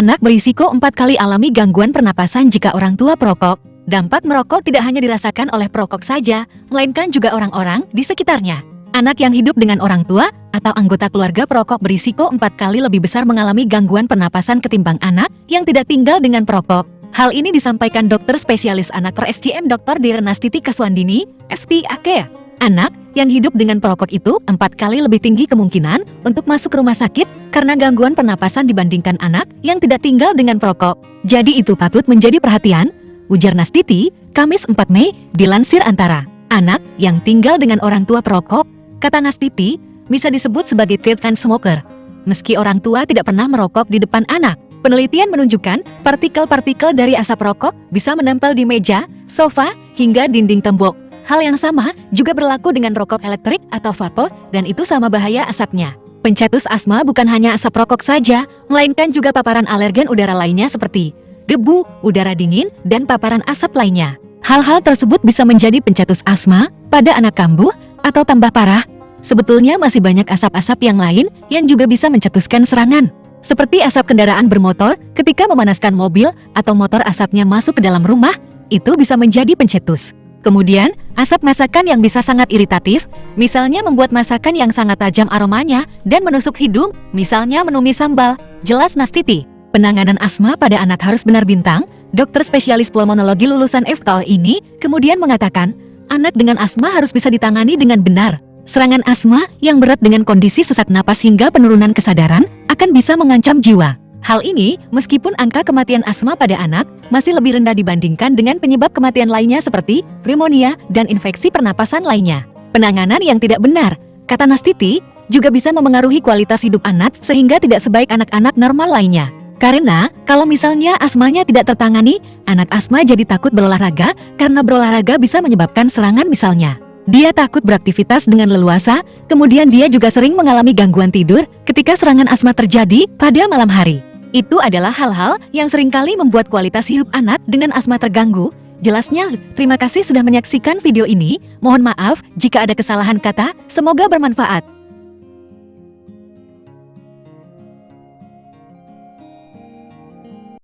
Anak berisiko 4 kali alami gangguan pernapasan jika orang tua perokok. Dampak merokok tidak hanya dirasakan oleh perokok saja, melainkan juga orang-orang di sekitarnya. Anak yang hidup dengan orang tua atau anggota keluarga perokok berisiko 4 kali lebih besar mengalami gangguan pernapasan ketimbang anak yang tidak tinggal dengan perokok. Hal ini disampaikan dokter spesialis anak RSCM Dr. Direnastiti Kaswandini, SPAK. Anak yang hidup dengan perokok itu 4 kali lebih tinggi kemungkinan untuk masuk rumah sakit karena gangguan pernapasan dibandingkan anak yang tidak tinggal dengan perokok. Jadi itu patut menjadi perhatian, ujar Nastiti, Kamis 4 Mei, dilansir Antara. Anak yang tinggal dengan orang tua perokok, kata Nastiti, bisa disebut sebagai third-hand smoker. Meski orang tua tidak pernah merokok di depan anak, penelitian menunjukkan partikel-partikel dari asap rokok bisa menempel di meja, sofa, hingga dinding tembok. Hal yang sama juga berlaku dengan rokok elektrik atau vapor, dan itu sama bahaya asapnya. Pencetus asma bukan hanya asap rokok saja, melainkan juga paparan alergen udara lainnya seperti debu, udara dingin, dan paparan asap lainnya. Hal-hal tersebut bisa menjadi pencetus asma pada anak kambuh atau tambah parah. Sebetulnya masih banyak asap-asap yang lain yang juga bisa mencetuskan serangan. Seperti asap kendaraan bermotor ketika memanaskan mobil atau motor asapnya masuk ke dalam rumah, itu bisa menjadi pencetus. Kemudian, asap masakan yang bisa sangat iritatif, misalnya membuat masakan yang sangat tajam aromanya dan menusuk hidung, misalnya menumis sambal. Jelas Nastiti, penanganan asma pada anak harus benar bintang. Dokter spesialis pulmonologi lulusan FKL ini kemudian mengatakan, anak dengan asma harus bisa ditangani dengan benar. Serangan asma yang berat dengan kondisi sesak napas hingga penurunan kesadaran akan bisa mengancam jiwa. Hal ini, meskipun angka kematian asma pada anak masih lebih rendah dibandingkan dengan penyebab kematian lainnya seperti pneumonia dan infeksi pernapasan lainnya. Penanganan yang tidak benar, kata Nastiti, juga bisa memengaruhi kualitas hidup anak sehingga tidak sebaik anak-anak normal lainnya. Karena, kalau misalnya asmanya tidak tertangani, anak asma jadi takut berolahraga karena berolahraga bisa menyebabkan serangan misalnya. Dia takut beraktivitas dengan leluasa, kemudian dia juga sering mengalami gangguan tidur ketika serangan asma terjadi pada malam hari. Itu adalah hal-hal yang seringkali membuat kualitas hidup anak dengan asma terganggu. Jelasnya, terima kasih sudah menyaksikan video ini. Mohon maaf jika ada kesalahan kata, semoga bermanfaat.